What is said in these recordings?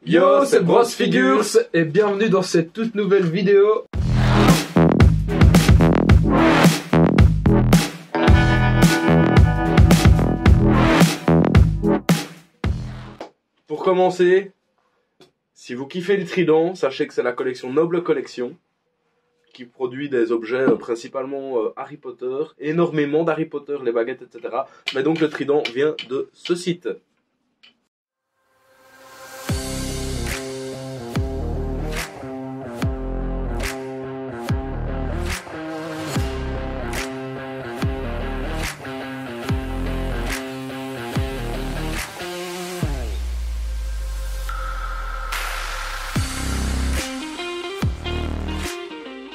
Yo, c'est Bros Figures et bienvenue dans cette toute nouvelle vidéo. Pour commencer, si vous kiffez les tridents, sachez que c'est la collection Noble Collection qui produit des objets principalement Harry Potter, énormément d'Harry Potter, les baguettes, etc. Mais donc le trident vient de ce site.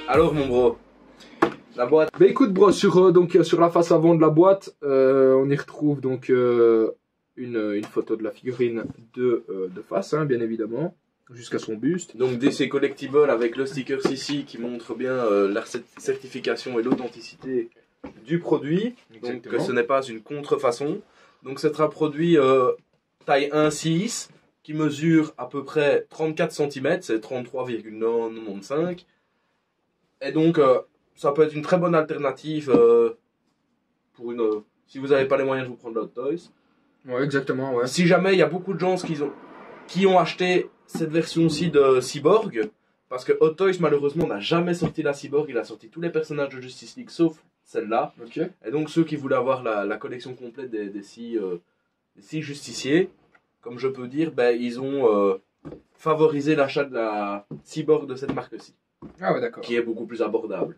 Alors mon bro, la boîte. Bah écoute bro, sur la face avant de la boîte, on y retrouve donc une photo de la figurine de face, hein, bien évidemment, jusqu'à son buste. Donc DC Collectible avec le sticker ici qui montre bien la certification et l'authenticité du produit. Donc que ce n'est pas une contrefaçon. Donc c'est un produit taille 1,6 qui mesure à peu près 34 cm, c'est 33,95. Et donc, ça peut être une très bonne alternative pour si vous n'avez pas les moyens de vous prendre le Hot Toys. Ouais, exactement, ouais. Si jamais il y a beaucoup de gens qui ont acheté cette version-ci de Cyborg, parce que Hot Toys, malheureusement, n'a jamais sorti la Cyborg, il a sorti tous les personnages de Justice League, sauf celle-là. Okay. Et donc, ceux qui voulaient avoir la collection complète des six justiciers, comme je peux dire, ben, ils ont favorisé l'achat de la Cyborg de cette marque-ci. Ah ouais, d'accord. Qui est beaucoup plus abordable.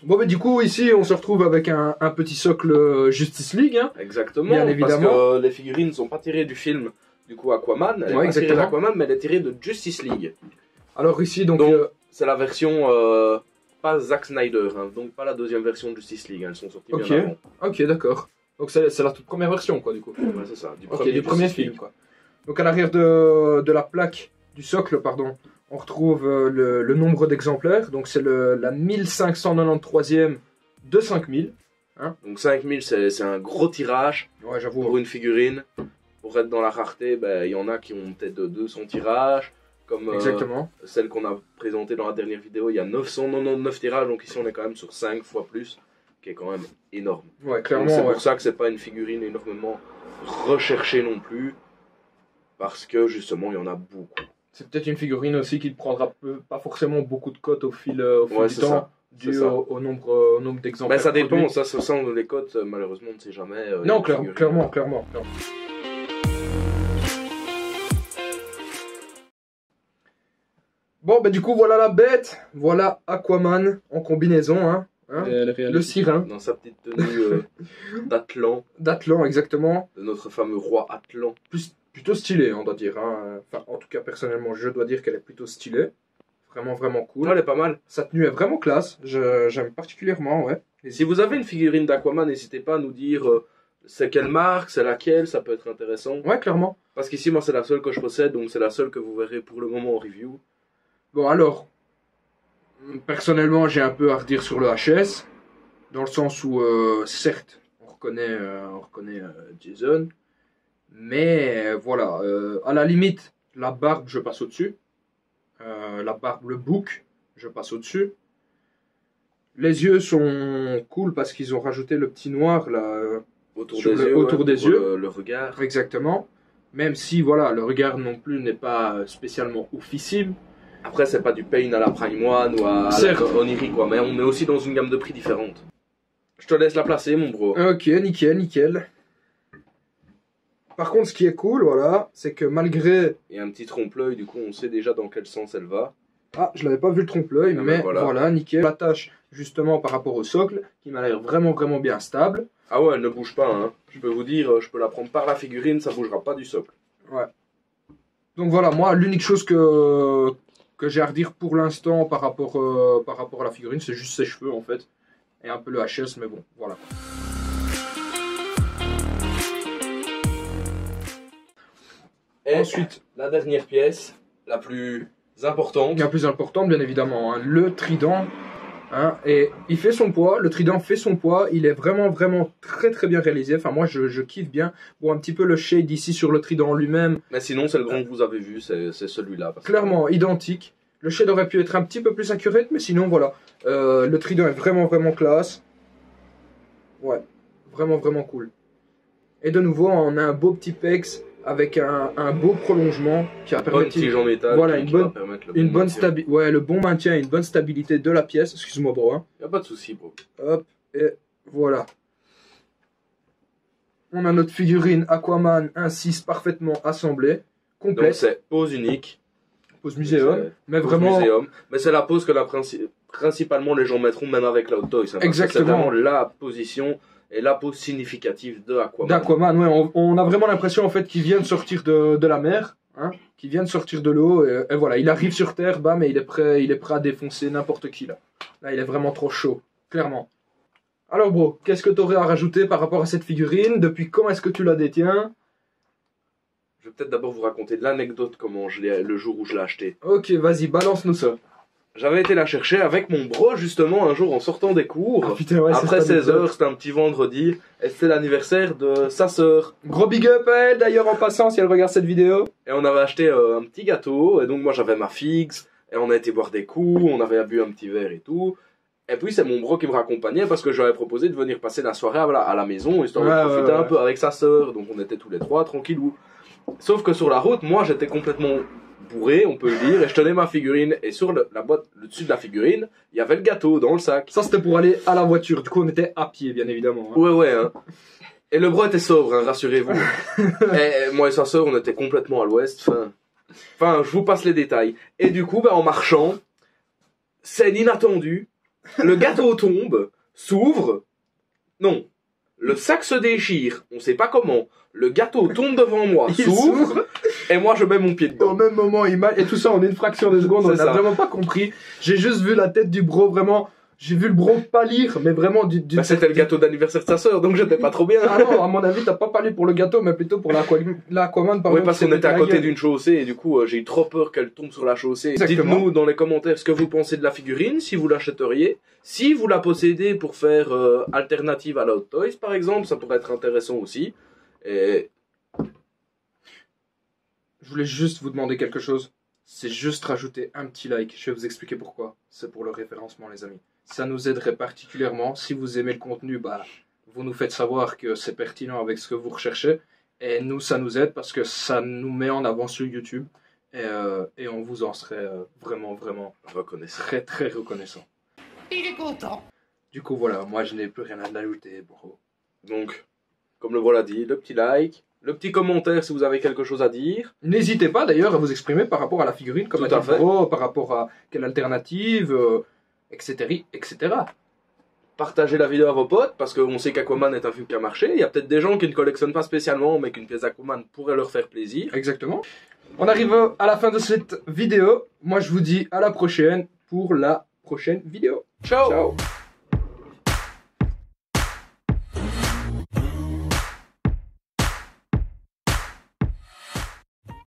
Bon bah du coup ici on se retrouve avec un petit socle Justice League, hein. Exactement, bien évidemment. Parce que les figurines ne sont pas tirées du film du coup Aquaman, elle est pas tirée d'Aquaman mais elle est tirée de Justice League. Alors ici donc c'est la version pas Zack Snyder, hein, donc pas la deuxième version de Justice League, elles sont sorties bien avant. Ok, d'accord. Donc c'est la toute première version quoi du coup. Ouais, c'est ça, du premier film quoi. Donc à l'arrière de la plaque du socle, pardon, on retrouve le nombre d'exemplaires. Donc c'est la 1593e de 5000. Hein. Donc 5000 c'est un gros tirage, ouais, j'avoue. Pour une figurine. Pour être dans la rareté, ben, y en a qui ont peut-être 200 tirages. Comme celle qu'on a présentée dans la dernière vidéo, il y a 999 tirages. Donc ici on est quand même sur 5 fois plus, qui est quand même énorme. Ouais, clairement. C'est pour ça que c'est pas une figurine énormément recherchée non plus. Parce que justement, il y en a beaucoup. C'est peut-être une figurine aussi qui ne prendra pas forcément beaucoup de cotes au fil du temps, dû au nombre d'exemplaires. Ben, ça dépend, ça les cotes, malheureusement, on ne sait jamais. Non, clairement. Bon, bah du coup, voilà la bête. Voilà Aquaman en combinaison, hein. Le Sirin. Dans sa petite tenue d'Atlan. D'Atlan, exactement. De notre fameux roi Atlan. Plutôt stylée, on doit dire. Hein. Enfin, en tout cas, personnellement, je dois dire qu'elle est plutôt stylée. Vraiment cool. Ouais, elle est pas mal. Sa tenue est vraiment classe. J'aime particulièrement, ouais. Et si vous avez une figurine d'Aquaman, n'hésitez pas à nous dire c'est quelle marque, c'est laquelle, ça peut être intéressant. Ouais, clairement. Parce qu'ici, moi, c'est la seule que je possède, donc c'est la seule que vous verrez pour le moment en review. Bon, alors, personnellement, j'ai un peu à redire sur le HS. Dans le sens où, certes, on reconnaît Jason. Mais voilà, à la limite, la barbe, je passe au-dessus. La barbe, le bouc, je passe au-dessus. Les yeux sont cool parce qu'ils ont rajouté le petit noir là, autour des yeux. Le regard. Exactement. Même si, voilà, le regard non plus n'est pas spécialement oufissime. Après, c'est pas du Pain à la Prime One ou à la Oniri, quoi. Mais on est aussi dans une gamme de prix différente. Je te laisse la placer, mon bro. Ok, nickel. Par contre, ce qui est cool, voilà, c'est que malgré... Il y a un petit trompe-l'œil, du coup, on sait déjà dans quel sens elle va. Ah, je l'avais pas vu le trompe-l'œil, mais voilà, nickel. L'attache, justement, par rapport au socle, qui m'a l'air vraiment bien stable. Ah ouais, elle ne bouge pas, hein. Je peux vous dire, je peux la prendre par la figurine, ça bougera pas du socle. Ouais. Donc voilà, moi, l'unique chose que j'ai à redire pour l'instant par rapport à la figurine, c'est juste ses cheveux, en fait. Et un peu le HS, mais bon, voilà. Et ensuite, la dernière pièce, la plus importante. La plus importante, bien évidemment, hein, le trident. Hein, et il fait son poids, le trident fait son poids, il est vraiment très très bien réalisé, enfin moi je kiffe bien. Bon, un petit peu le shade ici sur le trident lui-même. Mais sinon c'est le grand que vous avez vu, c'est celui-là. Clairement, identique. Le shade aurait pu être un petit peu plus accurate, mais sinon voilà. Le trident est vraiment classe. Ouais, vraiment cool. Et de nouveau, on a un beau petit pex avec un beau prolongement qui va permettre en métal, voilà, une bonne stabilité, ouais, le bon maintien et une bonne stabilité de la pièce. Excuse-moi, bro. Hein. Y a pas de souci, bro. Hop, et voilà. On a notre figurine Aquaman 1.6 parfaitement assemblée, complète. Donc c'est pose unique. Pose muséum, mais vraiment. Muséum. Mais c'est la pose que principalement les gens mettront même avec la Hot Toys. Hein, exactement. C'est vraiment la position et la pose significative de Aquaman. D'Aquaman, ouais. On a vraiment l'impression en fait qu'il vient de sortir de la mer, hein, qu'il vient de sortir de l'eau et voilà, il arrive sur Terre, bam, et il est prêt à défoncer n'importe qui là. Là, il est vraiment trop chaud, clairement. Alors bro, qu'est-ce que tu aurais à rajouter par rapport à cette figurine? Depuis quand est-ce que tu la détiens? Je vais peut-être d'abord vous raconter l'anecdote comment je l'ai le jour où je l'ai acheté. Ok, vas-y, balance-nous ça. J'avais été la chercher avec mon bro justement un jour en sortant des cours. Ah, putain, ouais, après 16h, c'était un petit vendredi et c'était l'anniversaire de sa sœur. Gros big up à elle d'ailleurs en passant si elle regarde cette vidéo. Et on avait acheté un petit gâteau et donc moi j'avais ma figs et on a été boire des coups, on avait bu un petit verre et tout. Et puis c'est mon bro qui me raccompagnait parce que j'avais proposé de venir passer la soirée à la maison histoire de profiter un peu avec sa sœur. Donc on était tous les trois tranquillou. Sauf que sur la route, moi j'étais complètement bourré, on peut le dire, et je tenais ma figurine, et sur la boîte, le dessus de la figurine, il y avait le gâteau dans le sac. Ça c'était pour aller à la voiture, du coup on était à pied bien évidemment. Hein. Ouais, hein. Et le bro était sobre, hein, rassurez-vous. Et moi et sa sœur, on était complètement à l'ouest, enfin, je vous passe les détails. Et du coup, en marchant, scène inattendue, le gâteau tombe, s'ouvre, non, le sac se déchire, on sait pas comment. Le gâteau tombe devant moi, s'ouvre, et moi je mets mon pied dedans. Au même moment, et tout ça en une fraction de seconde, on n'a vraiment pas compris. J'ai juste vu la tête du bro, vraiment, j'ai vu le bro pâlir, mais vraiment c'était le gâteau d'anniversaire de sa sœur, donc j'étais pas trop bien. Ah non, à mon avis, t'as pas pâli pour le gâteau, mais plutôt pour l'Aquaman. Oui, parce qu'on était à côté d'une chaussée, et du coup, j'ai eu trop peur qu'elle tombe sur la chaussée. Dites-nous dans les commentaires ce que vous pensez de la figurine, si vous l'achèteriez. Si vous la possédez pour faire alternative à la Hot Toys, par exemple, ça pourrait être intéressant aussi. Et je voulais juste vous demander quelque chose. C'est juste rajouter un petit like. Je vais vous expliquer pourquoi. C'est pour le référencement, les amis. Ça nous aiderait particulièrement. Si vous aimez le contenu, vous nous faites savoir que c'est pertinent avec ce que vous recherchez. Et nous, ça nous aide parce que ça nous met en avant sur YouTube. Et on vous en serait vraiment reconnaissant. Très reconnaissant. Il est content. Du coup, voilà. Moi, je n'ai plus rien à ajouter, bro. Donc, comme le bro l'a dit, le petit like, le petit commentaire si vous avez quelque chose à dire. N'hésitez pas d'ailleurs à vous exprimer par rapport à la figurine, comme a dit bro, par rapport à quelle alternative, etc. Partagez la vidéo à vos potes, parce qu'on sait qu'Aquaman est un film qui a marché. Il y a peut-être des gens qui ne collectionnent pas spécialement, mais qu'une pièce d'Aquaman pourrait leur faire plaisir. Exactement. On arrive à la fin de cette vidéo. Moi, je vous dis à la prochaine pour la prochaine vidéo. Ciao. Ciao.